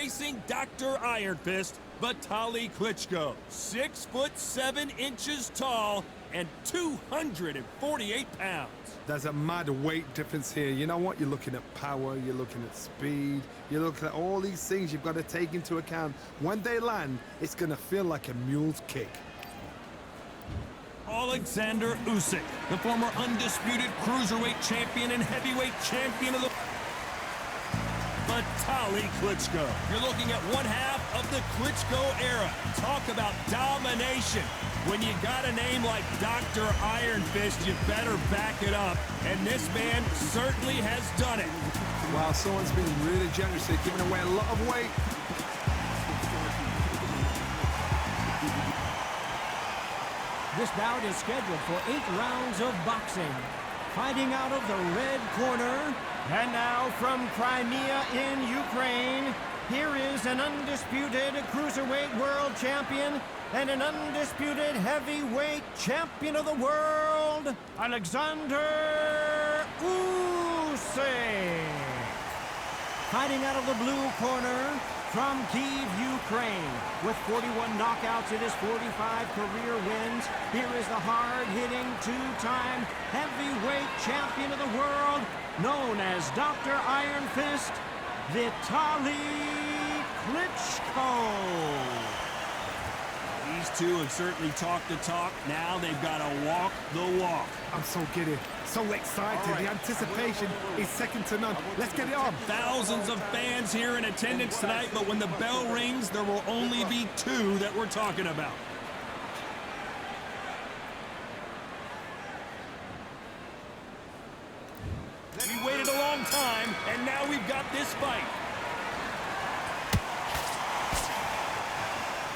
facing Dr. Iron Fist, Vitaly Klitschko. 6'7" tall and 248 pounds. There's a mad weight difference here. You know what? You're looking at power, you're looking at speed, you're looking at all these things you've got to take into account. When they land, it's going to feel like a mule's kick. Alexander Usyk, the former undisputed cruiserweight champion and heavyweight champion of the... Vitaly Klitschko. You're looking at one half of the Klitschko era. Talk about domination. When you got a name like Dr. Iron Fist, you better back it up. And this man certainly has done it. Wow, someone's been really generous here, giving away a lot of weight. This bout is scheduled for 8 rounds of boxing. Fighting out of the red corner, and now from Crimea in Ukraine, here is an undisputed cruiserweight world champion and an undisputed heavyweight champion of the world, Alexander Usyk. Fighting out of the blue corner, from Kyiv, Ukraine, with 41 knockouts in his 45 career wins, here is the hard-hitting two-time heavyweight champion of the world, known as Dr. Iron Fist, Vitaly Klitschko. These two have certainly talked the talk. Now they've got to walk the walk. I'm so giddy, so excited. Right. The anticipation is second to none. Let's get it on. Thousands of fans here in attendance tonight, but when the bell rings, there will only be 2 that we're talking about. We waited a long time, and now we've got this fight.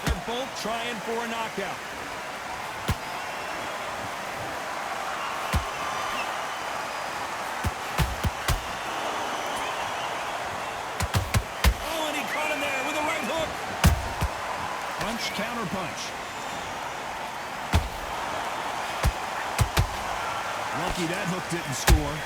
They're both trying for a knockout. Oh, and he caught him there with a right hook. Punch, counter punch. Lucky that hook didn't score.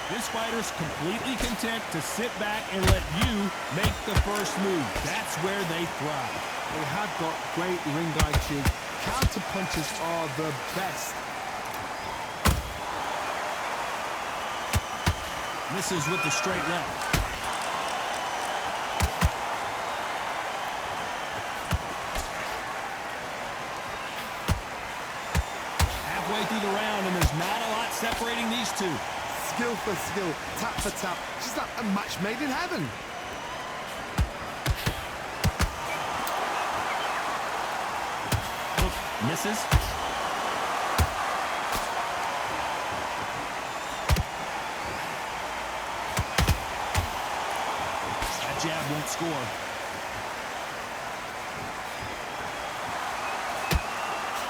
This fighter's completely content to sit back and let you make the first move. That's where they thrive. They have got great ring IQ. Counter punches are the best. Misses with the straight left. Halfway through the round, and there's not a lot separating these two. Skill for skill, tap for tap. Just like a match made in heaven. Hook misses. That jab won't score.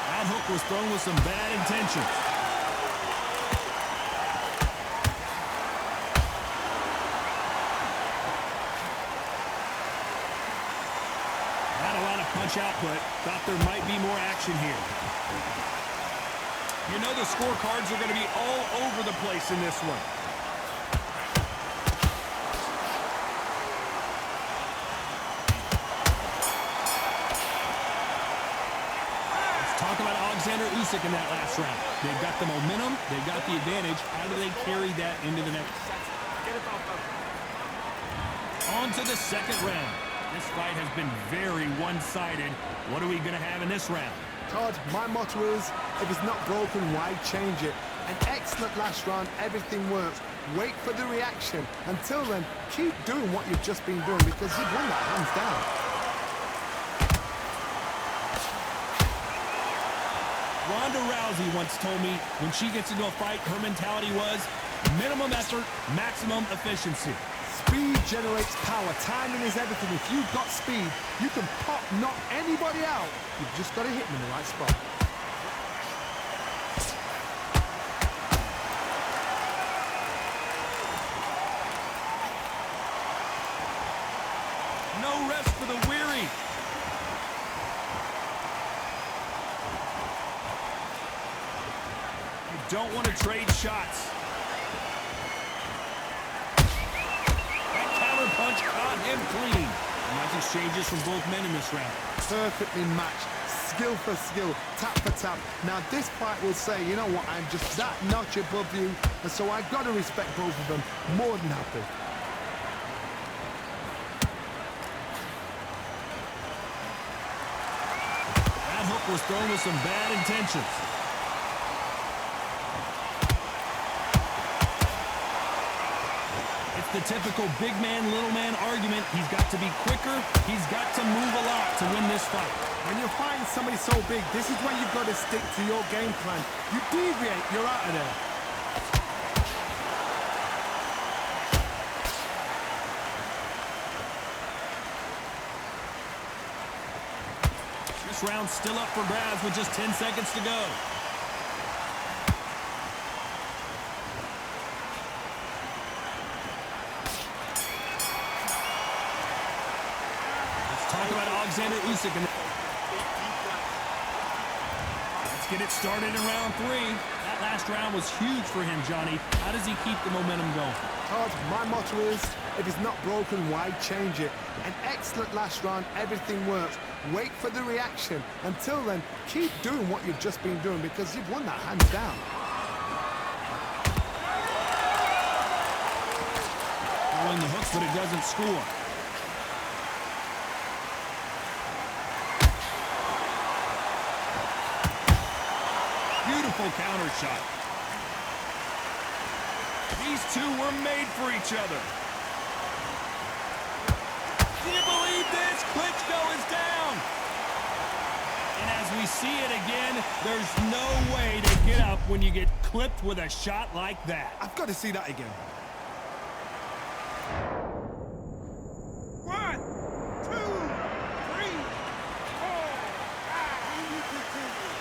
That hook was thrown with some bad intentions. Punch output. Thought there might be more action here. You know the scorecards are going to be all over the place in this one. Let's talk about Alexander Usyk in that last round. They've got the momentum. They've got the advantage. How do they carry that into the next? On to the second round. This fight has been very one-sided. What are we going to have in this round? Todd, my motto is, if it's not broken, why change it? An excellent last round, everything works. Wait for the reaction. Until then, keep doing what you've just been doing because you've won that hands down. Ronda Rousey once told me when she gets into a fight, her mentality was minimum effort, maximum efficiency. Speed generates power. Timing is everything. If you've got speed, you can pop, knock anybody out. You've just got to hit them in the right spot. No rest for the weary. don't want to trade shots. That counter punch caught him clean. Nice exchanges from both men in this round. Perfectly matched. Skill for skill, tap for tap. Now this fight will say, you know what, I'm just that notch above you, and so I've got to respect both of them more than happy. That hook was thrown with some bad intentions. It's the typical big man, little man argument. He's got to be quicker. He's got to move a lot to win this fight. When you're fighting somebody so big, this is when you've got to stick to your game plan. You deviate, you're out of there. This round's still up for grabs with just 10 seconds to go. Let's talk about Alexander Usyk. Let's get it started in round 3. That last round was huge for him, Johnny. How does he keep the momentum going? Todd, my motto is, if it's not broken, why change it? An excellent last round, everything works. Wait for the reaction. Until then, keep doing what you've just been doing because you've won that hands down. Throwing the hooks, but it doesn't score. Beautiful counter shot. These two were made for each other. Can you believe this? Klitschko is down. And as we see it again, there's no way to get up when you get clipped with a shot like that. I've got to see that again. 1, 2, 3, 4, 5. And you continue.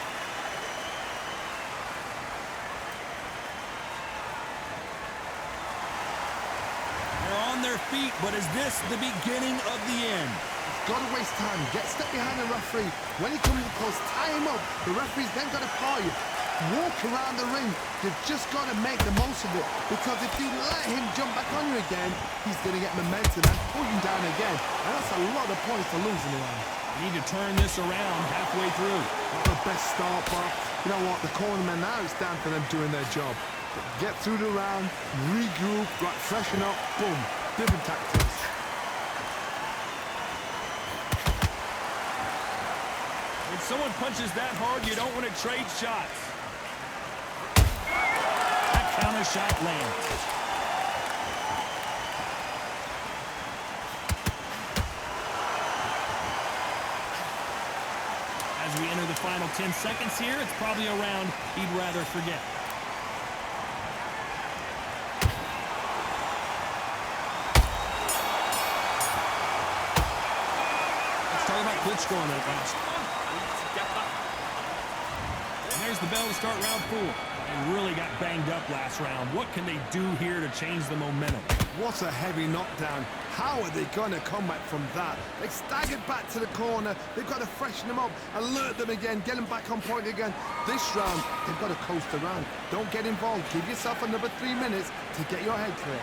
They're on their feet, but is this the beginning of the end? Got to waste time. Get step behind the referee. When he comes close, tie him up. The referee's then got to call you. Walk around the ring. You've just got to make the most of it. Because if you let him jump back on you again, he's going to get momentum and pull you down again. And that's a lot of points to lose in the round. You need to turn this around halfway through. Not the best start, but you know what? The cornermen now, it's down for them doing their job. Get through the round, regroup, right, freshen up, boom. Different tactics. When someone punches that hard, you don't want to trade shots. That counter shot lands. As we enter the final 10 seconds here, it's probably a round he'd rather forget. Let's talk about Klitschko on that last. And there's the bell to start round 4. They really got banged up last round. What can they do here to change the momentum? What a heavy knockdown. How are they going to come back from that? They staggered back to the corner. They've got to freshen them up, alert them again, get them back on point again. This round, they've got to coast around. Don't get involved. Give yourself another 3 minutes to get your head clear.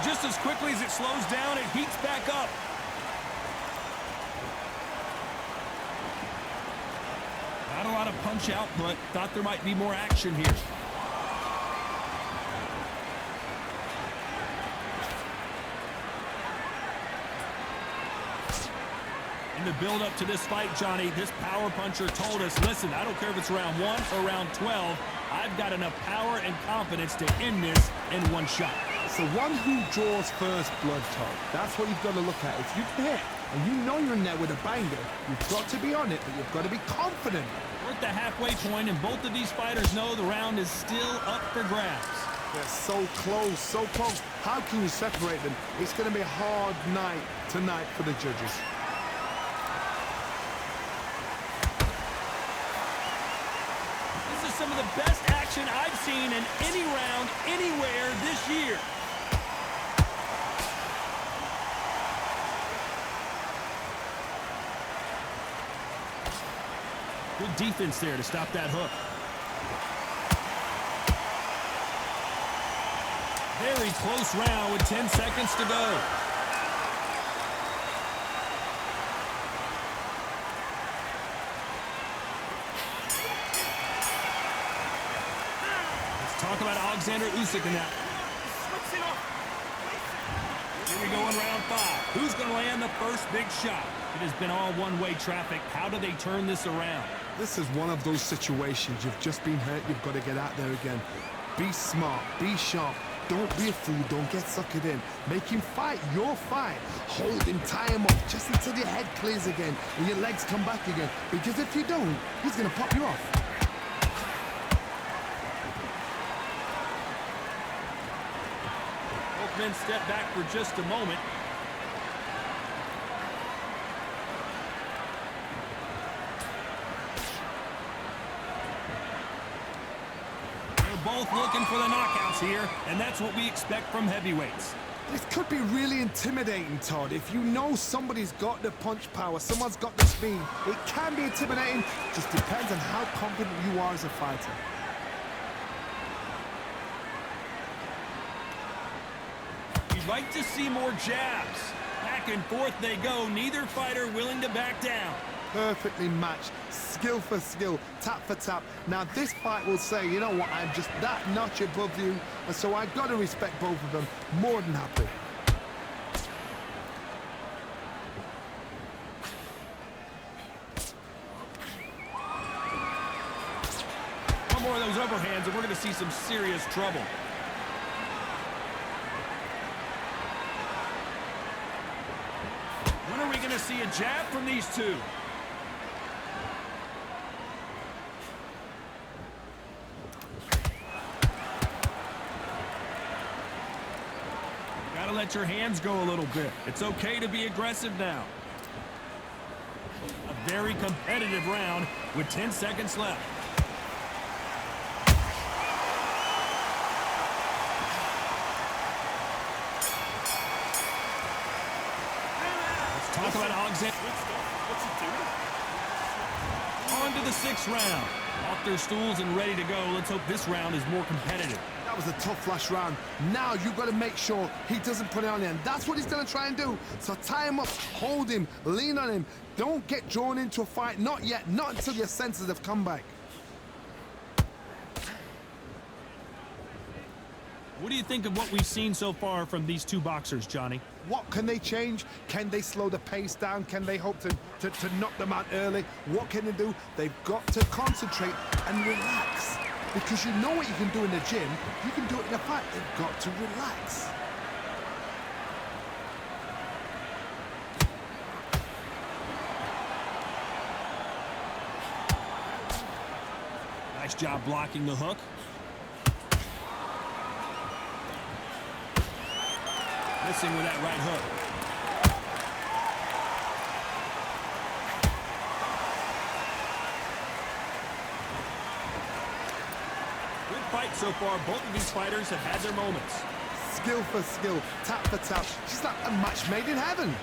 Just as quickly as it slows down, it heats back up. Not a lot of punch output. Thought there might be more action here. In the build-up to this fight, Johnny, this power puncher told us, listen, I don't care if it's round 1 or round 12, I've got enough power and confidence to end this in one shot. It's the one who draws first blood, Todd. That's what you've got to look at. If you hit and you know you're in there with a banger, you've got to be on it, but you've got to be confident. We're at the halfway point, and both of these fighters know the round is still up for grabs. They're so close, so close. How can you separate them? It's going to be a hard night tonight for the judges. This is some of the best action action I've seen in any round anywhere this year. Good defense there to stop that hook. Very close round with 10 seconds to go. Let's talk about Alexander Usyk in that. Here we go in round 5. Who's going to land the first big shot? It has been all one-way traffic. How do they turn this around? This is one of those situations. You've just been hurt. You've got to get out there again. Be smart. Be sharp. Don't be a fool. Don't get suckered in. Make him fight your fight. Hold him, tie him up just until your head clears again and your legs come back again. Because if you don't, he's going to pop you off. Both men step back for just a moment. Both looking for the knockouts here, and that's what we expect from heavyweights. This could be really intimidating, Todd. If you know somebody's got the punch power, someone's got the speed, it can be intimidating. Just depends on how confident you are as a fighter. You'd like to see more jabs. Back and forth they go, neither fighter willing to back down. Perfectly matched, skill for skill, tap for tap. Now this fight will say, you know what, I'm just that notch above you, and so I've got to respect both of them. More than happy. One more of those overhands, and we're going to see some serious trouble. When are we going to see a jab from these two? Gotta let your hands go a little bit. It's okay to be aggressive now. A very competitive round with 10 seconds left. Let's talk about Alexander. What's he doing? On to the 6th round. Off their stools and ready to go. Let's hope this round is more competitive. That was a tough last round. Now you've got to make sure he doesn't put it on him. That's what he's going to try and do. So tie him up, hold him, lean on him. Don't get drawn into a fight. Not yet. Not until your senses have come back. What do you think of what we've seen so far from these two boxers, Johnny? What can they change? Can they slow the pace down? Can they hope to knock them out early? What can they do? They've got to concentrate and relax. Because you know what you can do in the gym, you can do it in a fight. They've got to relax. Nice job blocking the hook. Missing with that right hook. Good fight so far. Both of these fighters have had their moments. Skill for skill, tap for tap. She's like a match made in heaven.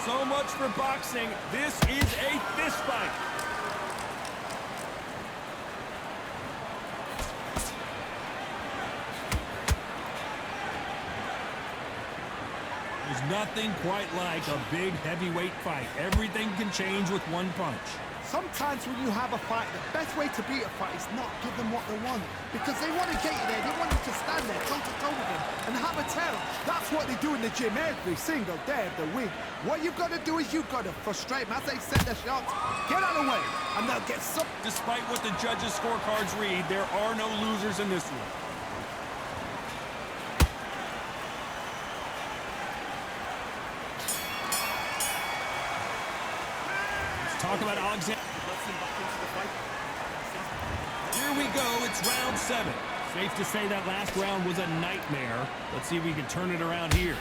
So much for boxing. This is a fist fight. There's nothing quite like a big heavyweight fight. Everything can change with one punch. Sometimes when you have a fight, the best way to beat a fight is not give them what they want. Because they want to get you there. They want you to stand there toe-to-toe with them and have a tell. That's what they do in the gym every single day of the week. What you've got to do is you've got to frustrate them as they set their shots. Get out of the way, and they'll get some. Despite what the judges' scorecards read, there are no losers in this one. Talk about Alexander. Here we go. It's round 7. Safe to say that last round was a nightmare. Let's see if we can turn it around here.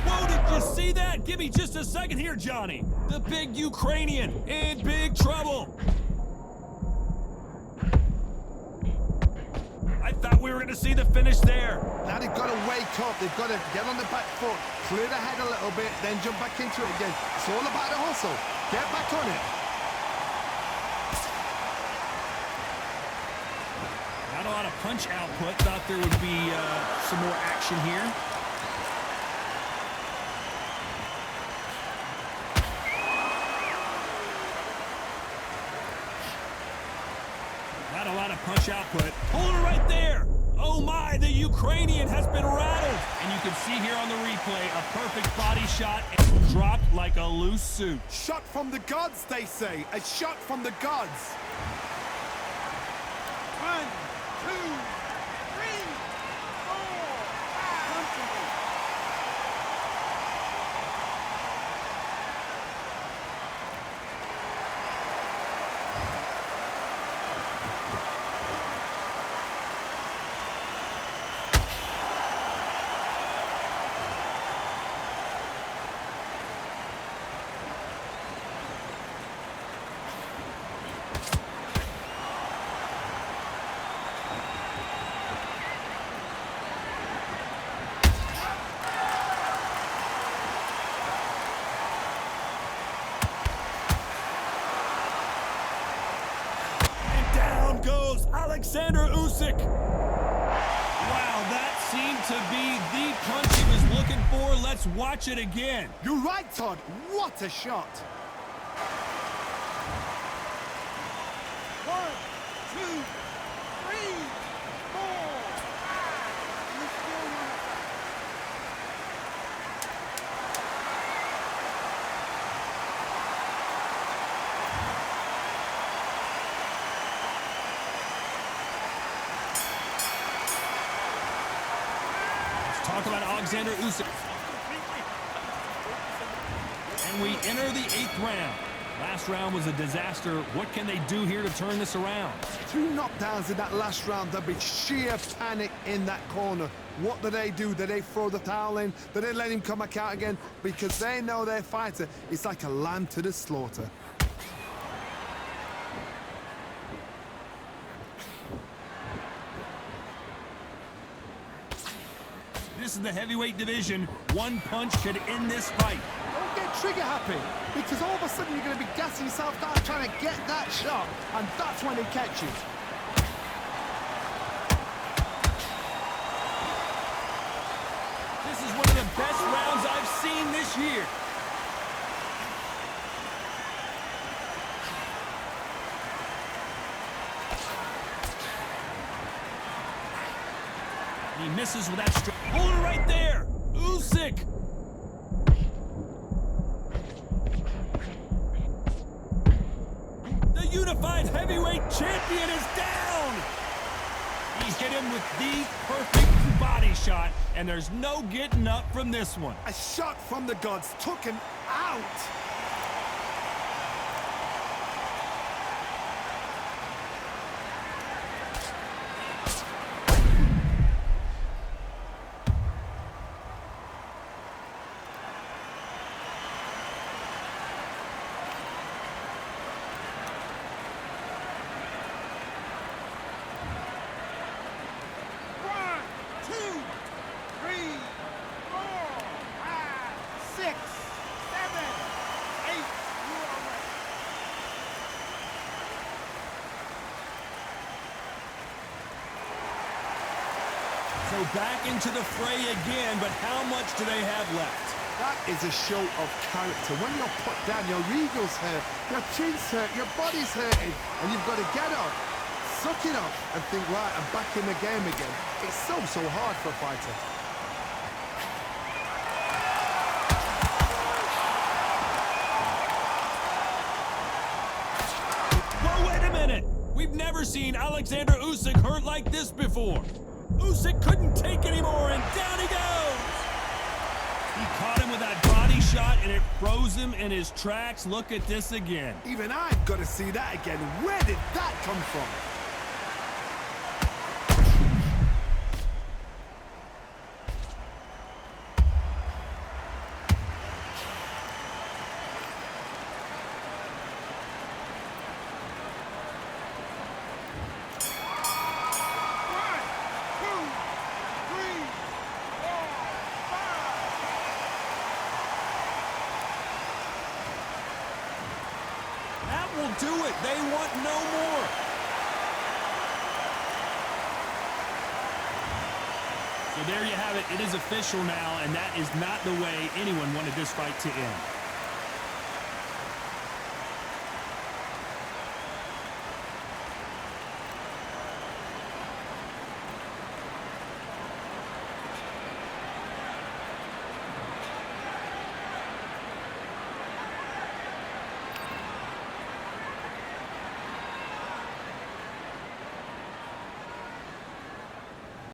Whoa, did you see that? Give me just a second here, Johnny. The big Ukrainian in big trouble. to see the finish there. Now they've got to wake up. They've got to get on the back foot, clear the head a little bit, then jump back into it again. It's all about the hustle. Get back on it. Not a lot of punch output. Thought there would be some more action here. Not a lot of punch output. Hold it right there. Oh my, the Ukrainian has been rattled. And you can see here on the replay, a perfect body shot and dropped like a loose suit. Shot from the gods, they say. A shot from the gods. 1, 2, 3, 4, 5. Goes Alexander Usyk. Wow, that seemed to be the punch he was looking for. Let's watch it again. You're right, Todd. What a shot. 1, 2, 3, 4, 5. You still want to fight. Talk about Alexander Usyk. And we enter the 8th round. Last round was a disaster. What can they do here to turn this around? 2 knockdowns in that last round. There'll be sheer panic in that corner. What do? Do they throw the towel in? Do they let him come back out again? Because they know their fighter is like a lamb to the slaughter. This is the heavyweight division. One punch could end this fight. Don't get trigger happy, because all of a sudden you're going to be gassing yourself down trying to get that shot, and that's when he catches. This is one of the best rounds I've seen this year. He misses with that strike. Hold it right there. Usyk. The unified heavyweight champion is down. He hit him with the perfect body shot, and there's no getting up from this one. A shot from the gods took him out. So back into the fray again, but how much do they have left? That is a show of character. When you're put down, your ego's hurt, your chin's hurt, your body's hurting, and you've got to get up, suck it up, and think, right, I'm back in the game again. It's so hard for a fighter. Whoa, wait a minute! We've never seen Alexander Usyk hurt like this before. Usyk couldn't take anymore, and down he goes! He caught him with that body shot, and it froze him in his tracks. Look at this again. Even I've got to see that again. Where did that come from? That will do it. They want no more. So there you have it. It is official now, and that is not the way anyone wanted this fight to end.